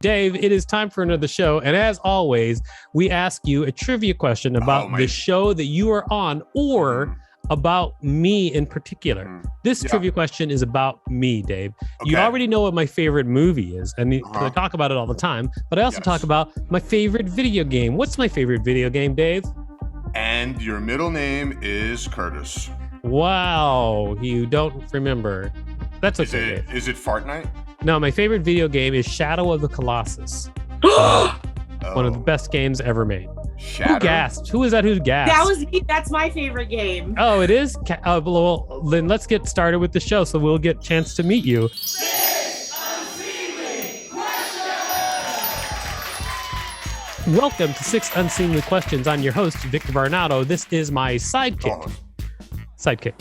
Dave, it is time for another show. And as always, we ask you a trivia question about the show that you are on or about me in particular. This trivia question is about me, Dave. Okay. You already know what my favorite movie is. And I talk about it all the time, but I also talk about my favorite video game. What's my favorite video game, Dave? And your middle name is Curtis. Wow, you don't remember. That's okay. Is it Fortnite? No, my favorite video game is Shadow of the Colossus. One of the best games ever made. Shadow? Who gasped? Who is that? Who gasped? That was me. That's my favorite game. Oh, it is? Well, then let's get started with the show so we'll get a chance to meet you. Welcome to 6 Unseemly Questions. I'm your host, Victor Varnado. This is my sidekick. Sidekick.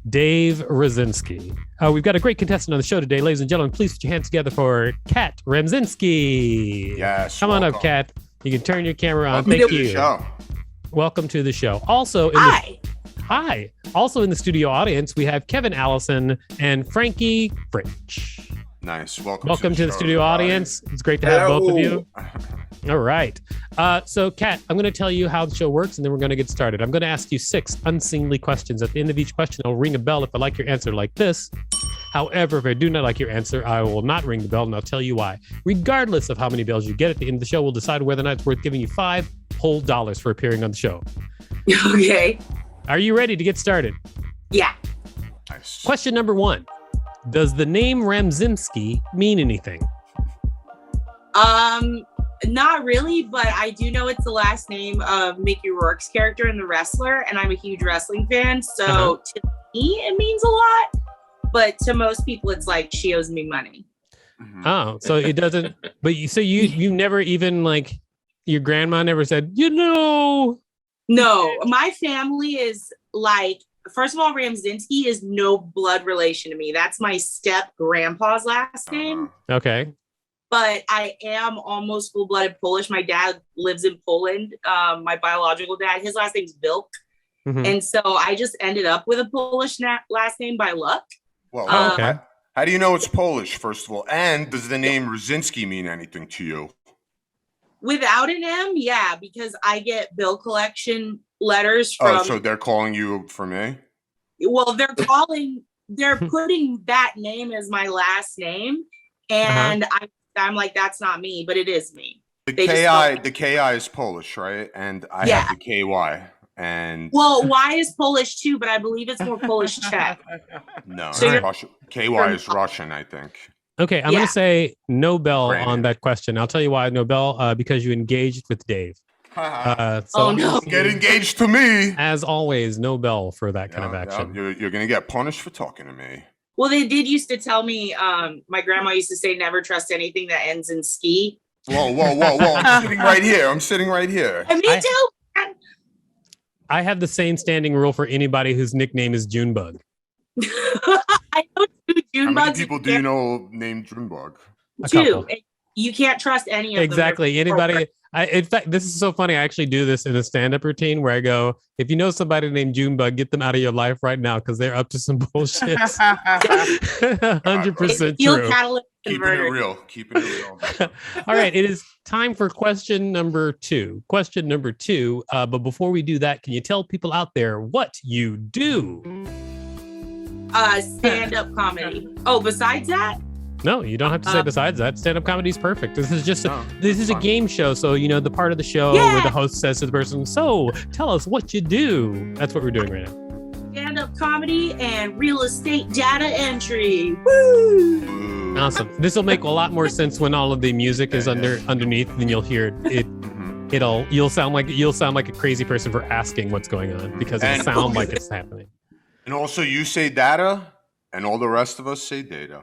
Dave Rosinsky. We've got a great contestant on the show today. Ladies and gentlemen, please put your hands together for Kat Ramzinski. Yes. Come on up, Kat. You can turn your camera on. Thank you. Welcome to the show. Also, hi. Also in the studio audience, we have Kevin Allison and Frankie Fritch. Nice. Welcome to the studio audience. It's great to have both of you. All right. So, Kat, I'm going to tell you how the show works, and then we're going to get started. I'm going to ask you 6 unseemly questions. At the end of each question, I'll ring a bell if I like your answer like this. However, if I do not like your answer, I will not ring the bell, and I'll tell you why. Regardless of how many bells you get at the end of the show, we'll decide whether or not it's worth giving you $5 whole for appearing on the show. Okay. Are you ready to get started? Yeah. Nice. Question number 1. Does the name Ramzinski mean anything? Not really, but I do know it's the last name of Mickey Rourke's character in The Wrestler, and I'm a huge wrestling fan, so to me, it means a lot, but to most people, it's like, she owes me money. Oh, so it doesn't, but you never even, like, your grandma never said, No, my family is like, first of all, Ramzinski is no blood relation to me. That's my step-grandpa's last name. Okay. But I am almost full-blooded Polish. My dad lives in Poland. My biological dad, his last name's Vilk. And so I just ended up with a Polish last name by luck. Well, okay. How do you know it's Polish, first of all? And does the name Rosinsky mean anything to you? Without an M, yeah, because I get bill collection letters from... Oh, so they're calling you for me? Well, they're putting that name as my last name. And I'm like, that's not me, but it is me. The KI is Polish, right? And I have the KY. And Y is Polish too, but I believe it's more Polish Czech. No, so Russian. KY is Russian, I think. Okay, I'm going to say no bell on that question. I'll tell you why no bell, because you engaged with Dave. No. Get engaged to me. As always, no bell for that kind of action. You're going to get punished for talking to me. Well, they did used to tell me, my grandma used to say, never trust anything that ends in ski. Whoa. I'm sitting right here. And me too. I have the same standing rule for anybody whose nickname is Junebug. I know two Junebugs. How many people do you know named Junebug? 2. You can't trust any of them. Exactly. Anybody. In fact, this is so funny. I actually do this in a stand-up routine where I go, if you know somebody named Junebug, get them out of your life right now because they're up to some bullshit. 100% true. Keeping it real. All right. It is time for question number 2. Question number 2. But before we do that, can you tell people out there what you do? Stand-up comedy. Oh, besides that? No, you don't have to say besides that. Stand-up comedy is perfect. This is just a game show. So, the part of the show where the host says to the person, so tell us what you do. That's what we're doing right now. Stand-up comedy and real estate data entry. Woo! Awesome. This will make a lot more sense when all of the music is underneath, and you'll hear it. You'll sound like a crazy person for asking what's going on because it'll sound like it's happening. And also you say data and all the rest of us say data.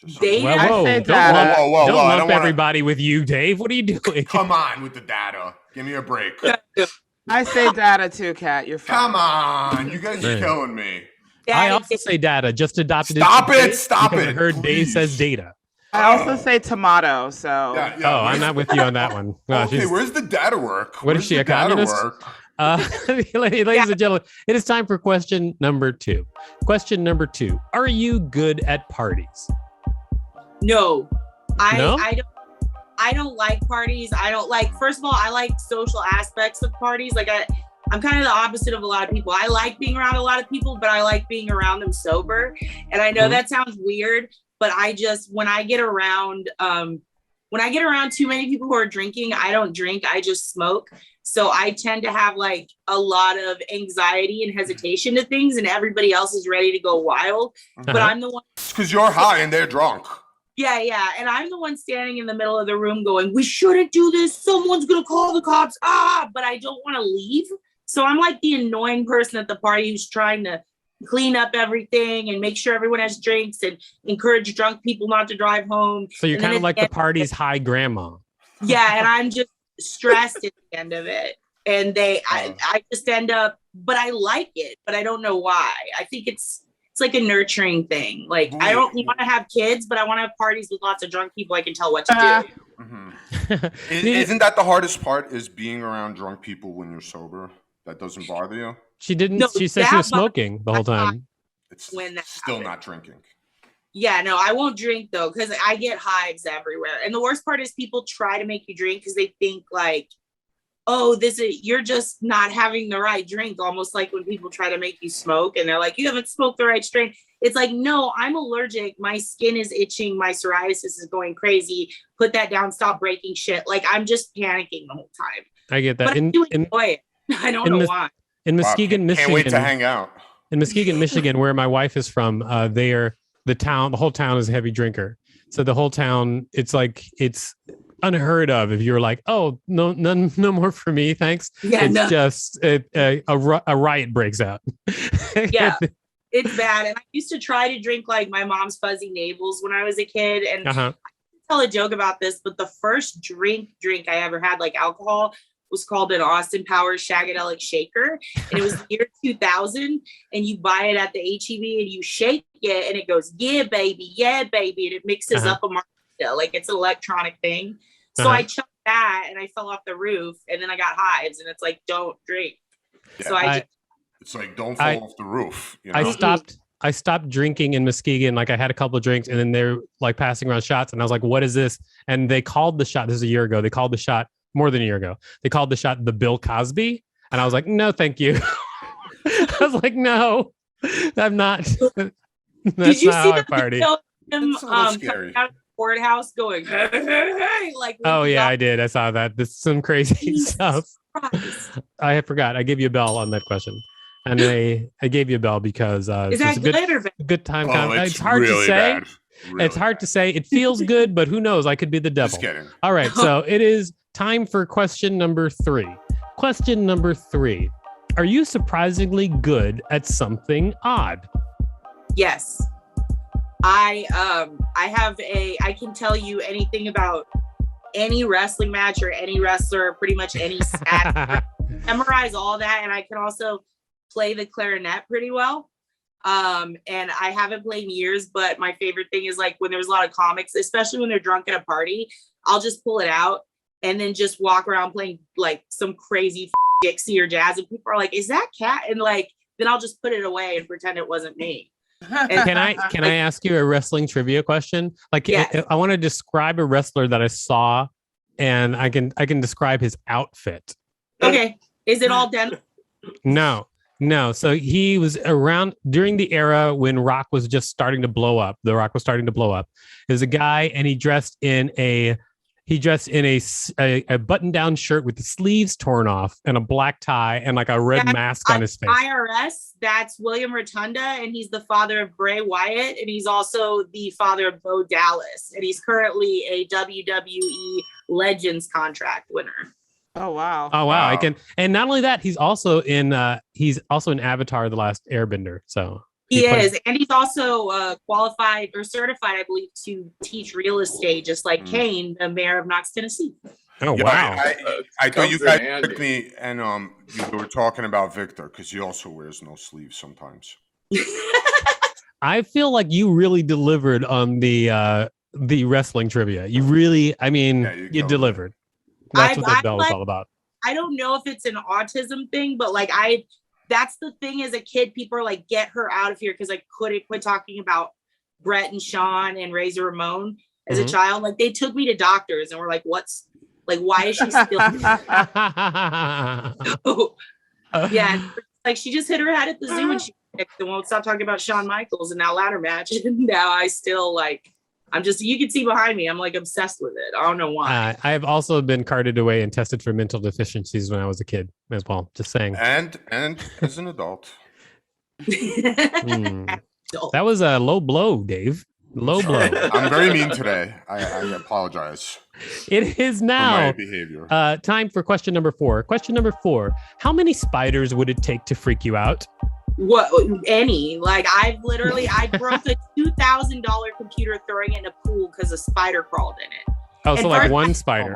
Don't lump everybody with you, Dave. What are you doing? Come on with the data. Give me a break. I say data too, Kat. You're fine. Come on. You guys are killing me. I also say data. Just adopted it. Stop it. I heard Dave says data. I also say tomato, so... I'm not with you on that one. Okay, where's the data work? What is she, a communist? Ladies and gentlemen, it is time for question number 2. Question number 2. Are you good at parties? No. No? I don't like parties. I don't like, first of all, I like social aspects of parties. Like I'm kind of the opposite of a lot of people. I like being around a lot of people, but I like being around them sober. And I know that sounds weird, but when I get around too many people who are drinking, I don't drink, I just smoke. So I tend to have like a lot of anxiety and hesitation to things, and everybody else is ready to go wild. But I'm the one. It's because you're high and they're drunk. Yeah. And I'm the one standing in the middle of the room going, we shouldn't do this. Someone's going to call the cops. But I don't want to leave. So I'm like the annoying person at the party who's trying to clean up everything and make sure everyone has drinks and encourage drunk people not to drive home. So you're kind of like the party's high grandma. Yeah. And I'm just stressed at the end of it. And I just end up, but I like it, but I don't know why. I think it's like a nurturing thing. Like, I don't want to have kids, but I want to have parties with lots of drunk people I can tell what to do. Isn't that the hardest part, is being around drunk people when you're sober? That doesn't bother you? She said she was smoking the whole time. It's when still happens. Not drinking. Yeah, no, I won't drink though, because I get hives everywhere. And the worst part is people try to make you drink because they think like, oh, you're just not having the right drink. Almost like when people try to make you smoke and they're like, you haven't smoked the right strain. It's like, no, I'm allergic. My skin is itching. My psoriasis is going crazy. Put that down. Stop breaking shit. Like, I'm just panicking the whole time. I get that. But I do enjoy it. I don't know why. In Muskegon, Michigan. Can't wait to hang out. In Muskegon, Michigan, where my wife is from, the whole town is a heavy drinker. So the whole town, it's unheard of if you're like, oh, no more for me, thanks. Yeah, it's just a riot breaks out. Yeah, it's bad. And I used to try to drink like my mom's fuzzy navels when I was a kid, and I tell a joke about this, but the first drink I ever had, like alcohol, was called an Austin Powers Shagadelic Shaker, and it was the year 2000, and you buy it at the HEB and you shake it and it goes, yeah baby, and it mixes up a margarita. Like, it's an electronic thing. So I chucked that and I fell off the roof, and then I got hives, and it's like, don't drink. Yeah, so it's like, don't fall off the roof. You know? I stopped drinking in Muskegon. Like, I had a couple of drinks, and then they're like passing around shots, and I was like, what is this? And they called the shot, this is a year ago, they called the shot more than a year ago. They called the shot the Bill Cosby. And I was like, no, thank you. I was like, no, I'm not. That's not how I party. That's scary. Out of the courthouse going, hey, like, oh yeah, I did. I saw that. This is some crazy stuff. I forgot. I gave you a bell on that question. And I gave you a bell because is that good time. It's hard really to say. Bad. Really it's hard to say. It feels good, but who knows? I could be the devil. Just kidding. All right. So it is time for question number 3. Question number 3. Are you surprisingly good at something odd? Yes. I can tell you anything about any wrestling match or any wrestler, pretty much any stat. Memorize all that, and I can also play the clarinet pretty well. And I haven't played in years, but my favorite thing is like when there's a lot of comics, especially when they're drunk at a party, I'll just pull it out and then just walk around playing like some crazy Dixie or jazz, and people are like, is that Kat? And like, then I'll just put it away and pretend it wasn't me. And can I ask you a wrestling trivia question? Like, yes. I want to describe a wrestler that I saw, and I can describe his outfit. Okay. Is it all denim? No. So he was around during the era when Rock was just starting to blow up. The Rock was starting to blow up. There's a guy, and he dressed in a button-down shirt with the sleeves torn off and a black tie and like a red mask on his face. IRS, that's William Rotunda, and he's the father of Bray Wyatt, and he's also the father of Bo Dallas, and he's currently a WWE Legends contract winner. Oh wow! I can, and not only that, he's also in Avatar: The Last Airbender. So he is, and he's also qualified or certified, I believe, to teach real estate, just like Kane, the mayor of Knox, Tennessee. Oh wow! I thought you guys took me, and you were talking about Victor because he also wears no sleeves sometimes. I feel like you really delivered on the wrestling trivia. You really, you delivered. That's what that bell is all about. I don't know if it's an autism thing, but like that's the thing as a kid, people are like, get her out of here because I couldn't quit talking about Brett and Sean and Razor Ramon as a child. Like they took me to doctors and were like, why is she still yeah, like she just hit her head at the zoo and she won't stop talking about Shawn Michaels and now ladder match. And now I still like, you can see behind me, I'm like obsessed with it. I don't know why. I have also been carted away and tested for mental deficiencies when I was a kid as well. Just saying. And as an adult. That was a low blow, Dave. Low blow. I'm very mean today. I apologize. It is now for my behavior. Time for question number 4. Question number 4. How many spiders would it take to freak you out? What? Any? Like I broke a $2,000 computer throwing it in a pool because a spider crawled in it. Oh, so like one spider.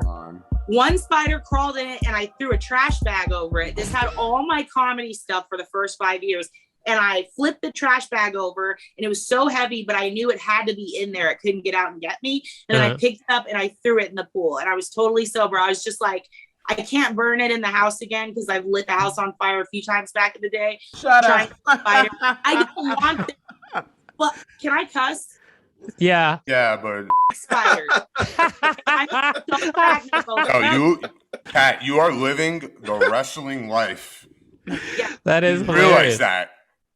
One spider crawled in it and I threw a trash bag over it. This had all my comedy stuff for the first 5 years. And I flipped the trash bag over and it was so heavy, but I knew it had to be in there. It couldn't get out and get me. And then I picked it up and I threw it in the pool and I was totally sober. I was just like, I can't burn it in the house again because I've lit the house on fire a few times back in the day. Shut up. I don't want this. But can I cuss? Yeah. Yeah, but spiders. Kat, you are living the wrestling life. Yeah. That is you realize that.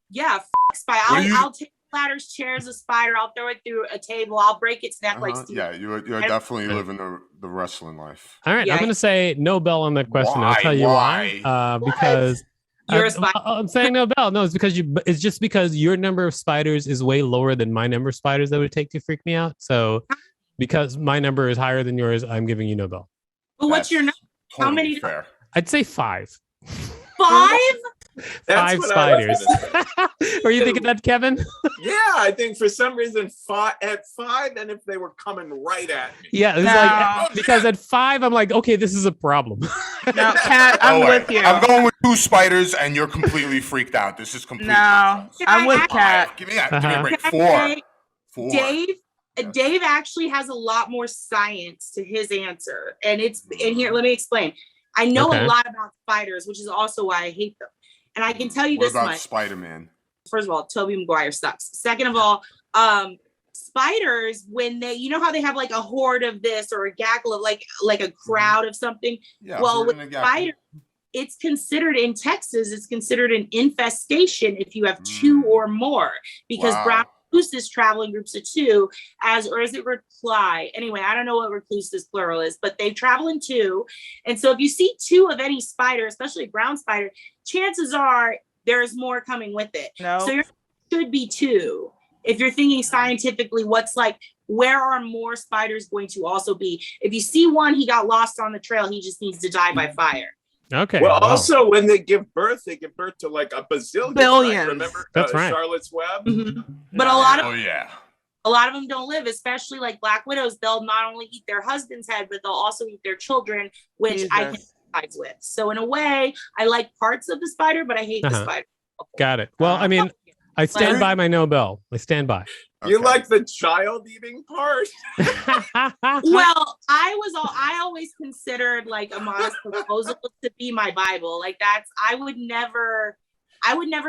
Yeah, spider. I'll take ladders, chairs, a spider. I'll throw it through a table. I'll break its neck like Steve. Yeah, you're definitely living the wrestling life. All right, I'm going to say no bell on that question. I'll tell you why. Because you're a spider. I'm saying no bell. No, it's just because your number of spiders is way lower than my number of spiders that would take to freak me out. So because my number is higher than yours, I'm giving you no bell. But what's your number? Totally how many? Fair. I'd say 5. 5? That's 5 spiders. Were you thinking that, Kevin? Yeah, I think for some reason 5 and if they were coming right at me. Yeah, it's like because at 5 I'm like, okay, this is a problem. No, Kat, I'm with you. I'm going with 2 spiders and you're completely freaked out. This is completely I'm with Kat. Give me that. Give me a break. 4. Dave actually has a lot more science to his answer. And it's in here. Let me explain. I know a lot about spiders, which is also why I hate them. And I can tell you this much. What about Spider-Man? First of all, Tobey Maguire sucks. Second of all, spiders, when they, you know how they have like a horde of this or a gaggle of like a crowd of something? Yeah, well, with spiders, it's considered in Texas, it's considered an infestation if you have 2 or more because brown recluses travel in groups of 2 or is it recluse? Anyway, I don't know what recluses plural is, but they travel in 2. And so if you see 2 of any spider, especially a ground spider, chances are there's more coming with it. No. So there should be 2. If you're thinking scientifically, where are more spiders going to also be? If you see 1, he got lost on the trail. He just needs to die by fire. Okay. Well, also when they give birth to like a bazillion. Billions. Remember That's right. Charlotte's Web? Mm-hmm. But a lot of a lot of them don't live, especially like Black widows. They'll not only eat their husband's head, but they'll also eat their children, which I can sympathize with. So in a way, I like parts of the spider, but I hate the spider. Got it. Well, I mean, I stand by my no bell. I stand by. You like the child eating part? Well, I always considered like a modest proposal to be my Bible. Like I would never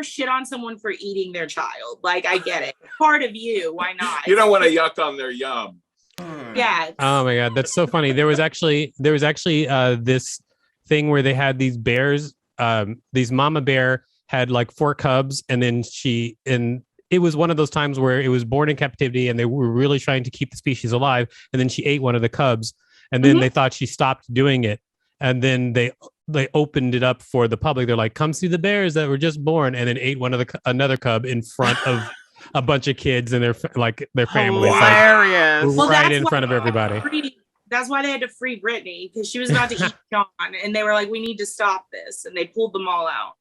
shit on someone for eating their child. Like I get it. Part of you, why not? You don't want to yuck on their yum. Yeah. Oh my God, that's so funny. There was actually this thing where they had these bears. These mama bear had like 4 cubs, and then it was one of those times where it was born in captivity and they were really trying to keep the species alive. And then she ate one of the cubs, and then they thought she stopped doing it. And then they opened it up for the public. They're like, come see the bears that were just born, and then ate another cub in front of a bunch of kids and their families. Hilarious. Right in front of everybody. That's why they had to free Britney, because she was about to eat John, and they were like, we need to stop this. And they pulled them all out.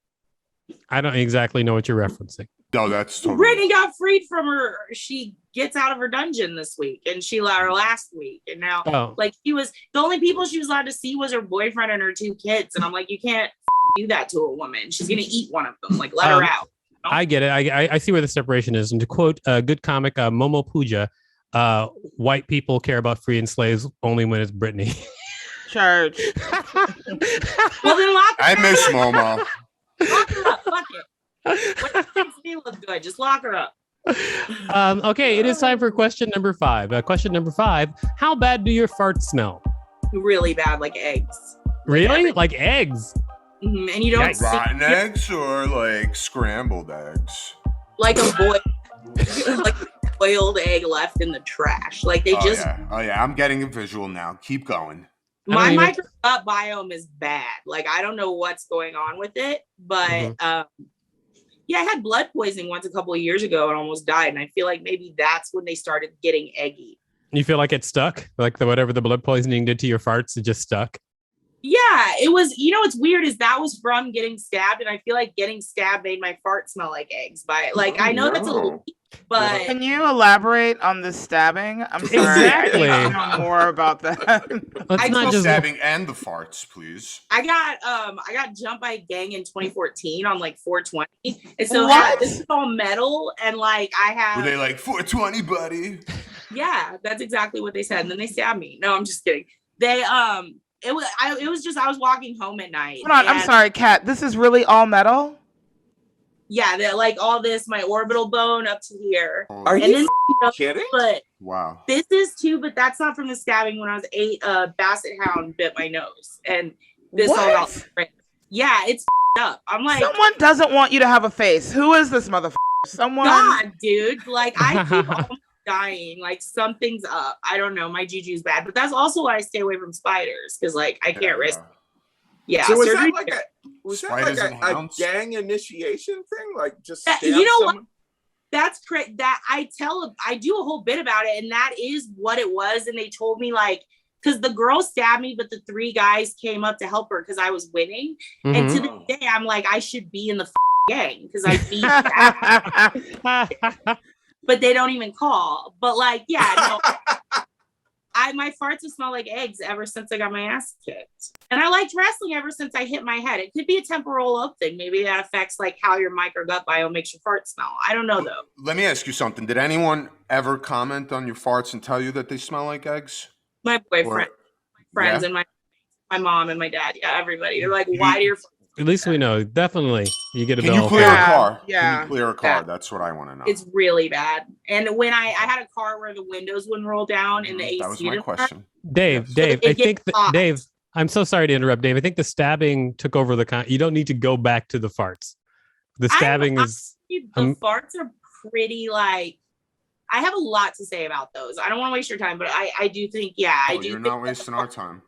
I don't exactly know what you're referencing. No, that's totally... Brittany got freed from her. She gets out of her dungeon this week, and she let her last week. And now, she was the only people she was allowed to see was her boyfriend and her 2 kids. And I'm like, you can't do that to a woman. She's gonna eat one of them. Like, let her out. You know? I get it. I see where the separation is. And to quote a good comic, Momo Puja, white people care about freeing slaves only when it's Britney. Church. Well, then lock her I up. miss Momo. Lock her up. Fuck it. What makes me look good? Just lock her up. Okay, it is time for question number 5. Question number 5. How bad do your farts smell? Really bad, like eggs. Really? Like eggs? Mm-hmm. And you don't Yikes. Rotten eggs or like scrambled eggs? like a like a boiled egg left in the trash. Like they just. Oh yeah, I'm getting a visual now. Keep going. My microgut biome is bad. Like I don't know what's going on with it, but yeah, I had blood poisoning once a couple of years ago and almost died. And I feel like maybe that's when they started getting eggy. You feel like it stuck? Like whatever the blood poisoning did to your farts, it just stuck? Yeah, it was, what's weird is that was from getting stabbed. And I feel like getting stabbed made my fart smell like eggs. But like, I know that's a little weak, but. Can you elaborate on the stabbing? I'm sorry. Exactly. I need to know more about that. Let's not just stabbing and the farts, please. I got jumped by a gang in 2014 on like 420. And so this is all metal and like I have. Were they like 420, buddy? Yeah, that's exactly what they said. And then they stabbed me. No, I'm just kidding. They it was just I was walking home at night. Hold on, I'm sorry, Kat. This is really all metal? Yeah, they're like all this, my orbital bone up to here. Are and you then, kidding? But wow, this is too, but that's not from the stabbing when I was 8. Basset hound bit my nose, and this all got ripped. Yeah, it's up. I'm like, someone doesn't want you to have a face. Who is this motherfucker? Someone. God, dude. Like I keep almost dying. Like something's up. I don't know. My juju's bad, but that's also why I stay away from spiders because like I can't risk. Yeah. So was that like a gang initiation thing? Like just you know what? That's that I do a whole bit about it, and that is what it was. And they told me like because the girl stabbed me, but the 3 guys came up to help her because I was winning. Mm-hmm. And to this day, I'm like I should be in the gang because I beat that. But they don't even call. But like, yeah, no. My farts have smelled like eggs ever since I got my ass kicked. And I liked wrestling ever since I hit my head. It could be a temporal lobe thing. Maybe that affects like how your microgut biome makes your farts smell. I don't know though. Let me ask you something. Did anyone ever comment on your farts and tell you that they smell like eggs? My boyfriend, my friends, and my mom and my dad. Yeah, everybody. They're like, why do your At least we know. Definitely. You get a bill. Can you clear a car? Yeah. Can you clear a car? That's what I want to know. It's really bad. And when I had a car where the windows wouldn't roll down and the AC. That was my question. Dave, I think Dave, I'm so sorry to interrupt, Dave. I think the stabbing took over you don't need to go back to the farts. The stabbing is. The farts are pretty like. I have a lot to say about those. I don't want to waste your time, but I do think, I do. You're not wasting our time.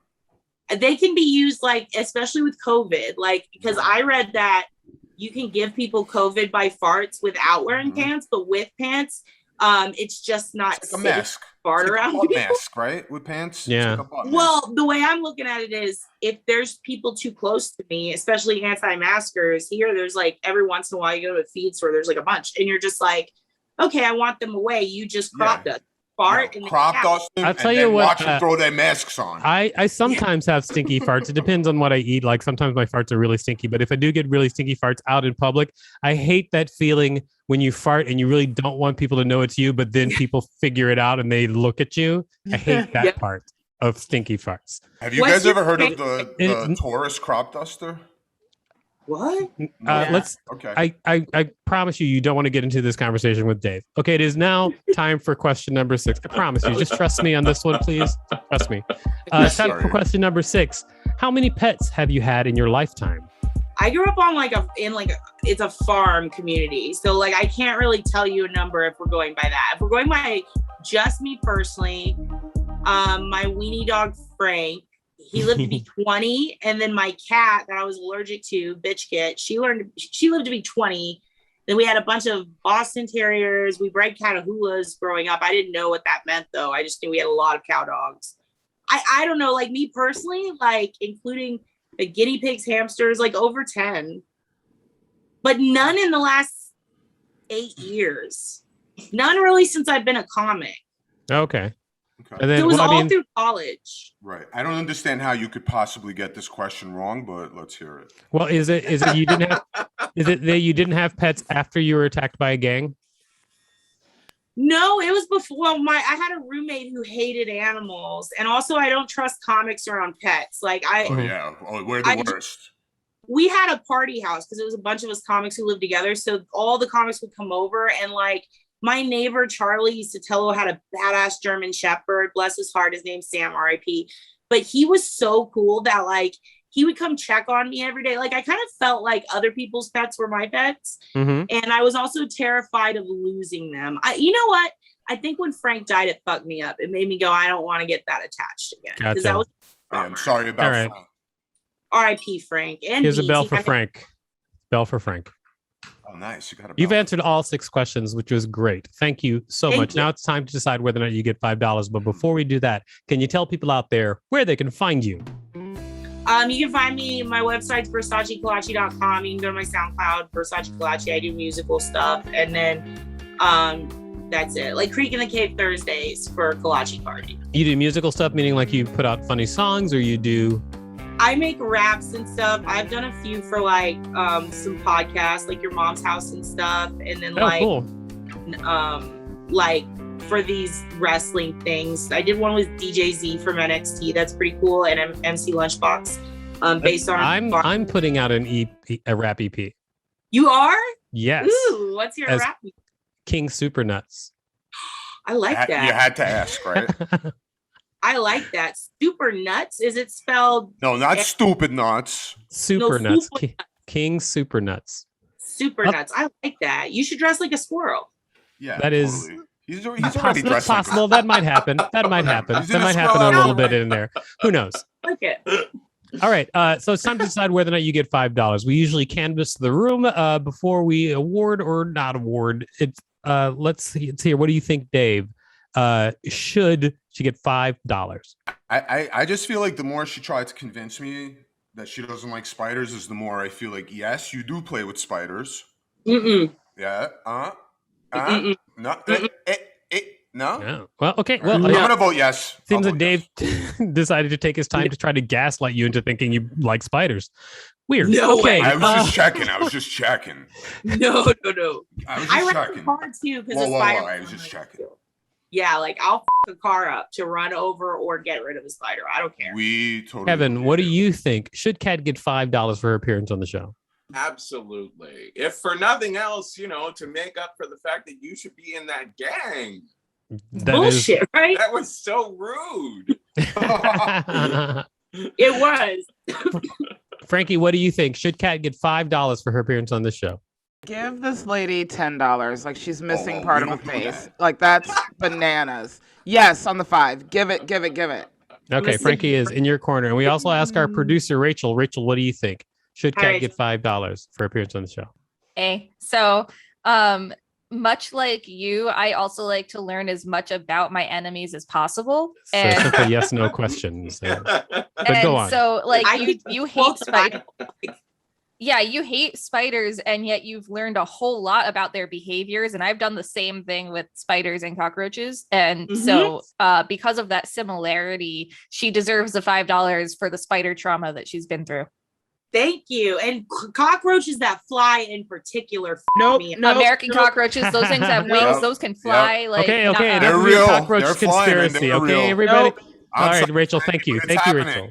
They can be used like, especially with COVID, like, because I read that you can give people COVID by farts without wearing pants, but with pants, it's just not it's like a mask. Fart it's around like a mask, right? With pants. Yeah. Like well, the way I'm looking at it is if there's people too close to me, especially anti-maskers here, there's like every once in a while you go to a feed store, there's like a bunch and you're just like, okay, I want them away. You just crop dust. Fart and crop dust them. I'll tell you what. Watch them throw their masks on. I sometimes have stinky farts. It depends on what I eat. Like sometimes my farts are really stinky, but if I do get really stinky farts out in public, I hate that feeling when you fart and you really don't want people to know it's you, but then people figure it out and they look at you. I hate that part of stinky farts. Have you guys ever heard of the Taurus crop duster? What? Okay. I promise you don't want to get into this conversation with Dave. Okay, it is now time for question number 6. I promise you. Just trust me on this one, please. Trust me. Time for question number 6. How many pets have you had in your lifetime? I grew up on it's a farm community. So like I can't really tell you a number if we're going by that. If we're going by just me personally, my weenie dog Frank, he lived to be 20, and then my cat that I was allergic to, Bitch Kit, she lived to be 20. Then we had a bunch of Boston Terriers. We bred Catahoulas growing up. I didn't know what that meant though. I just knew we had a lot of cow dogs. I don't know, like me personally, like including the guinea pigs, hamsters, like over 10, but none in the last 8 years. None really since I've been a comic. Okay. And then, it was all through college. Right. I don't understand how you could possibly get this question wrong, but let's hear it. Well, is it you didn't have that you didn't have pets after you were attacked by a gang? No, it was before I had a roommate who hated animals, and also I don't trust comics around pets. Like we're the worst. We had a party house because it was a bunch of us comics who lived together. So all the comics would come over, and like my neighbor Charlie used to tell had a badass German Shepherd. Bless his heart, his name's Sam, R.I.P. But he was so cool that like he would come check on me every day. Like I kind of felt like other people's pets were my pets. And I was also terrified of losing them. You know what? I think when Frank died, it fucked me up. It made me go, I don't want to get that attached again. Because that was I'm sorry about Frank. R.I.P. Frank. And here's a bell for Frank. Bell for Frank. Oh, nice. You've answered all 6 questions, which was great. Thank you so much. Now it's time to decide whether or not you get $5. But before we do that, can you tell people out there where they can find you? You can find me. My website's VersaceKalachi.com. You can go to my SoundCloud, Versace Kalachi. I do musical stuff. And then that's it. Like Creek in the Cave Thursdays for Kalachi Party. You do musical stuff, meaning like you put out funny songs, or you do... I make raps and stuff. I've done a few for like some podcasts, like Your Mom's House and stuff. And then like for these wrestling things. I did one with DJ Z from NXT. That's pretty cool. And MC Lunchbox. Based on I'm putting out a rap EP. You are? Yes. Ooh, what's your rap? King Super Nuts. I like that. You had to ask, right? I like that. Super Nuts? Is it spelled? No, not stupid nuts. Super Nuts. King Super Nuts. Super Nuts. I like that. You should dress like a squirrel. Yeah, that totally. is. He's already dressed. Possible. That might happen. That might happen. That might happen a little bit in there. Who knows? Okay. All right. So it's time to decide whether or not you get $5. We usually canvass the room before we award or not award. It's let's see. It's here. What do you think, Dave? Should she get $5? I just feel like the more she tried to convince me that she doesn't like spiders, is the more I feel like, yes, you do play with spiders. Yeah. No. Well, okay. Well, I'm gonna vote yes. Seems that Dave decided to take his time to try to gaslight you into thinking you like spiders. Weird. No okay. way. I was just checking. I was just checking. No. I was just checking. Hard too because whoa, I was just checking. Yeah, like I'll f a car up to run over or get rid of a spider. I don't care. We totally. Kevin, what do you think? Should Kat get $5 for her appearance on the show? Absolutely. If for nothing else, to make up for the fact that you should be in that gang. Bullshit, right? That was so rude. It was. Frankie, what do you think? Should Kat get $5 for her appearance on the show? Give this lady $10. Like she's missing part of her face. Like that's bananas. Yes, on the 5. Give it. Okay, Frankie is in your corner. And we also ask our producer, Rachel. Rachel, what do you think? Should Kat get $5 for appearance on the show? So, much like you, I also like to learn as much about my enemies as possible. So simple yes, no questions. But go on. So, like, you hate spiders. Yeah, you hate spiders, and yet you've learned a whole lot about their behaviors. And I've done the same thing with spiders and cockroaches. And so because of that similarity, she deserves the $5 for the spider trauma that she's been through. Thank you. And cockroaches that fly in particular. Nope. American cockroaches, those things have wings, those can fly. Yep. Like, okay. They're real. Cockroach They're conspiracy. Flying, okay, everybody. Nope. All right, Rachel. Thank you. Thank you, Rachel.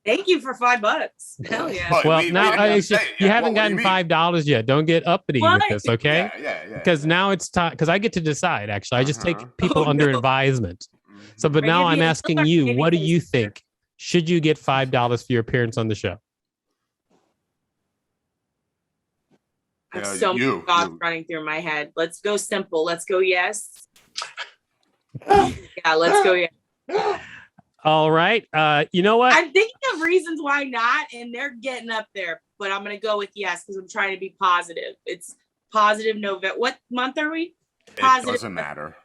Thank you for $5. Hell yeah. But well, you haven't gotten $5 yet. Don't get uppity with this, okay? Yeah. Because now it's time. Because I get to decide. Actually, I just take people under advisement. So, but now I'm asking you, what do you think? Should you get $5 for your appearance on the show? I have so many thoughts running through my head. Let's go simple. Let's go yes. Yeah, let's go yes. All right. You know what? I'm thinking of reasons why not, and they're getting up there. But I'm going to go with yes because I'm trying to be positive. It's positive November. What month are we? Positive. It doesn't matter.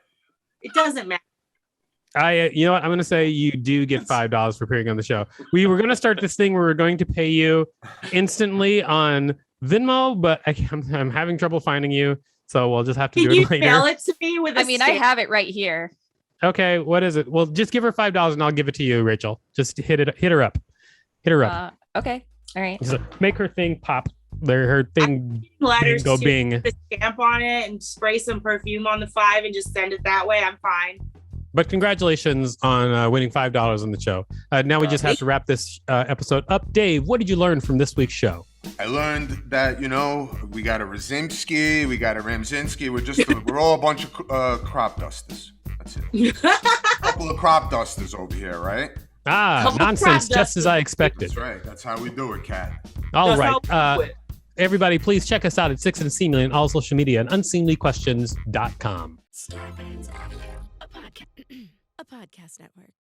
It doesn't matter. You know what? I'm going to say you do get $5 for appearing on the show. We were going to start this thing where we're going to pay you instantly on Venmo, but I'm having trouble finding you, so we'll just have to do it later. Can you mail it to me with a I have it right here. Okay, what is it? Well, just give her $5 and I'll give it to you, Rachel. Just hit her up. Okay. All right. So make her thing pop. Her thing Letters go to bing. the stamp on it and spray some perfume on the 5 and just send it that way. I'm fine. But congratulations on winning $5 on the show. Now we just have to wrap this episode up. Dave, what did you learn from this week's show? I learned that, we got a Rosinsky, we got a Ramzinski. We're all a bunch of crop dusters. That's it. A couple of crop dusters over here, right? Nonsense, just as I expected. That's right. That's how we do it, Kat. All right. Everybody, please check us out at Six Unseemly on all social media and unseemlyquestions.com. Starbane's Audio, a podcast network.